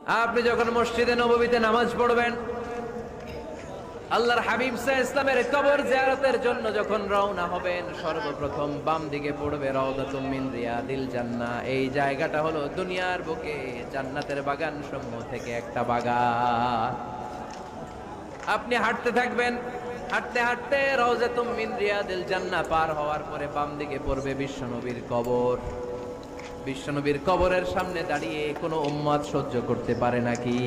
আপনি যখন মসজিদে নববীতে নামাজ পড়বেন, আল্লাহর হাবিব সাল্লাল্লাহু আলাইহি ইসলামের কবর জিয়ারতের জন্য যখন রওনা হবেন, সর্বপ্রথম বাম দিকে পড়বে রাউদাতুম মিন রিয়াদিল জান্নাহ। এই জায়গাটা হলো দুনিয়ার বুকে জান্নাতের বাগান সমূহ থেকে একটা বাগান। আপনি হাঁটতে থাকবেন, হাঁটতে হাঁটতে রাউদাতুম মিন রিয়াদিল জান্নাহ পার হওয়ার পরে বাম দিকে পড়বে বিশ্বনবীর কবর। বিশ্বনবীর কবরের সামনে দাঁড়িয়ে কোনো উম্মত সহ্য করতে পারে নাকি?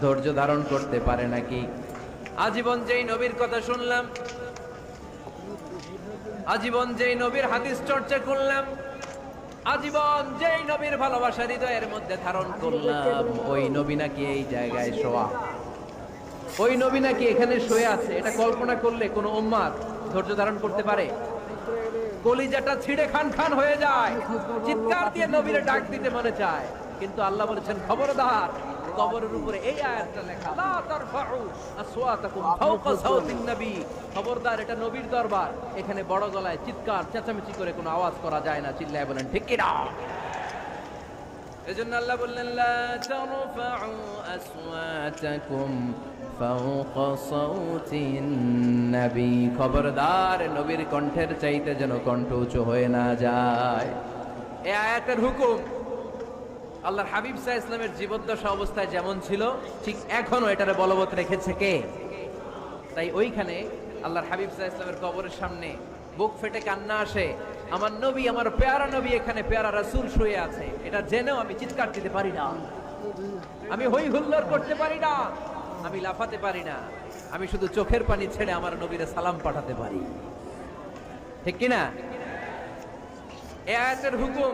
ধৈর্য ধারণ করতে পারে নাকি? আজীবন যেই নবীর কথা শুনলাম, আজীবন যেই নবীর হাদিস চর্চা করলাম, আজীবন যেই নবীর ভালোবাসা হৃদয়ের মধ্যে ধারণ করলাম, ওই নবী নাকি এই জায়গায় শোয়া, ওই নবী নাকি এখানে শুয়ে আছে, এটা কল্পনা করলে কোনো উম্মত ধৈর্য ধারণ করতে পারে? কলিজাটা ছিঁড়ে খান খান হয়ে যায়, চিৎকার দিয়ে নবীরে ডাক দিতে মনে চায়। কিন্তু আল্লাহ বলেছেন, খবরদার, কবরের উপরে এই আয়াতটা লেখা, লা তারফাউ আসওয়াতাকুম ফাওকা সাওতিন নবী। খবরদার, এটা নবীর দরবার, এখানে বড় গলায় চিৎকার চেঁচামেচি করে কোনো আওয়াজ করা যায় না। চিল্লায় বলেন ঠিক কি না? এজন্য আল্লাহ বললেন, লা তারফাউ আসওয়াতাকুম ফাওকা সাওতিন নবী। খবরদার, নবীর কণ্ঠের চাইতে যেন কণ্ঠ উঁচু হয়ে না যায়। এই আয়াতের হুকুম আল্লাহর হাবিব সাল্লাল্লাহু আলাইহি ইসলামের জীবদ্দশা অবস্থায় যেমন ছিল, ঠিক এখনো এটারে বলবৎ রেখেছে কে? তাই ওইখানে আল্লাহর হাবিব সাল্লাল্লাহু আলাইহি ইসলামের কবরের সামনে বুক ফেটে কান্না আসে, আমার নবী, আমার পেয়ারা নবী এখানে, পেয়ারা রাসূল শুয়ে আছে, এটা জেনেও আমি চিৎকার দিতে পারি না, আমি হই হুল্লোড় করতে পারি না, আমি লাফাতে পারি না, আমি শুধু চোখের পানি ছেড়ে আমার নবীরে সালাম পাঠাতে পারি। ঠিক কিনা? এই আয়াতের হুকুম